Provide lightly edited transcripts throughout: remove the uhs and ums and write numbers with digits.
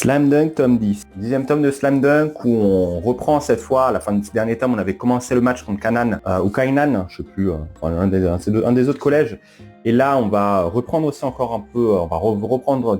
Slam Dunk tome 10. 10e tome de Slam Dunk où on reprend cette fois, à la fin de ce dernier tome, on avait commencé le match contre Kanan, ou Kainan, je sais plus, un des autres collèges. Et là, on va reprendre aussi encore un peu, on va reprendre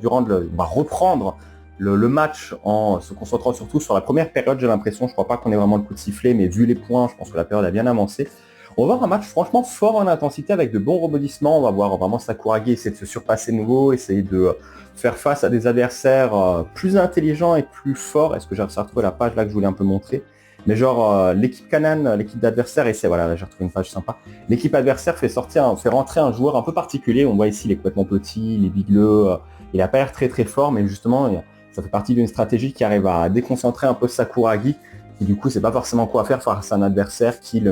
le match en se concentrant surtout sur la première période, j'ai l'impression. Je crois pas qu'on ait vraiment le coup de sifflet, mais vu les points, je pense que la période a bien avancé. On va voir un match franchement fort en intensité avec de bons rebondissements. On va voir vraiment Sakuragi essayer de se surpasser de nouveau, essayer de faire face à des adversaires plus intelligents et plus forts. Est-ce que j'ai retrouvé la page là que je voulais un peu montrer? Mais genre l'équipe Kanan, l'équipe d'adversaire, et c'est voilà, là j'ai retrouvé une page sympa. L'équipe adversaire fait rentrer un joueur un peu particulier. On voit ici il est complètement petit, il est bigleux, il a pas l'air très très fort, mais justement ça fait partie d'une stratégie qui arrive à déconcentrer un peu Sakuragi. Et du coup, c'est pas forcément quoi faire face à un adversaire qui ne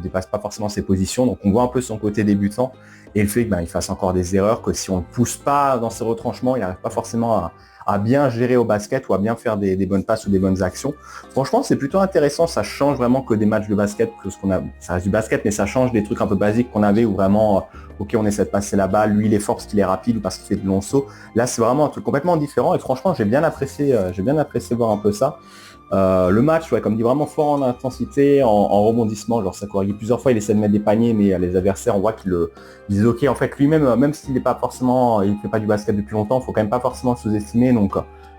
dépasse pas forcément ses positions. Donc on voit un peu son côté débutant et le fait qu'il fasse encore des erreurs, que si on ne pousse pas dans ses retranchements, il n'arrive pas forcément à bien gérer au basket ou à bien faire des bonnes passes ou des bonnes actions. Franchement, c'est plutôt intéressant. Ça change vraiment que des matchs de basket, que ce qu'on a. Ça reste du basket, mais ça change des trucs un peu basiques qu'on avait où vraiment, ok, on essaie de passer la balle, lui il est fort parce qu'il est rapide ou parce qu'il fait de longs sauts. Là, c'est vraiment un truc complètement différent et franchement, j'ai bien apprécié voir un peu ça. Le match, ouais, comme dit, vraiment fort en intensité, en rebondissement. Genre Sakuragi, plusieurs fois, il essaie de mettre des paniers, mais les adversaires, on voit qu'ils disent ok, en fait, lui-même, même s'il n'est pas forcément, il fait pas du basket depuis longtemps, il faut quand même pas forcément sous-estimer. Donc,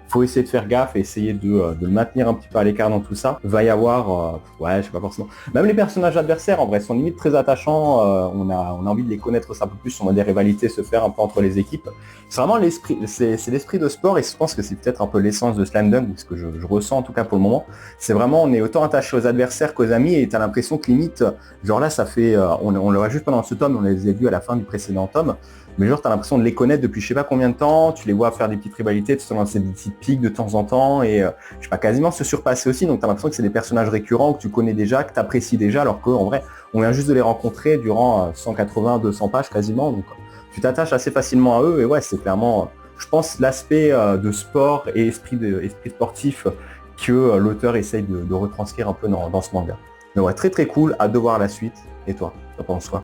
faut essayer de faire gaffe et essayer de le maintenir un petit peu à l'écart dans tout ça. Va y avoir, ouais, je sais pas forcément. Même les personnages adversaires, en vrai, sont limite très attachants. On a envie de les connaître un peu plus. On a des rivalités se faire un peu entre les équipes. C'est vraiment l'esprit, c'est l'esprit de sport et je pense que c'est peut-être un peu l'essence de Slam Dunk, ce que je ressens en tout cas pour le moment. C'est vraiment, on est autant attaché aux adversaires qu'aux amis et t'as l'impression que limite, genre là, ça fait, on le voit juste pendant ce tome, on les a vus à la fin du précédent tome. Mais genre, t'as l'impression de les connaître depuis je sais pas combien de temps, tu les vois faire des petites rivalités, tu te lances des petites piques de temps en temps et je sais pas, quasiment se surpasser aussi. Donc t'as l'impression que c'est des personnages récurrents que tu connais déjà, que tu apprécies déjà, alors qu'en vrai, on vient juste de les rencontrer durant 180, 200 pages quasiment. Donc tu t'attaches assez facilement à eux et ouais, c'est clairement, je pense, l'aspect de sport et esprit sportif que l'auteur essaye de retranscrire un peu dans ce manga. Mais ouais, très très cool, hâte de voir la suite. Et toi, t'en penses quoi?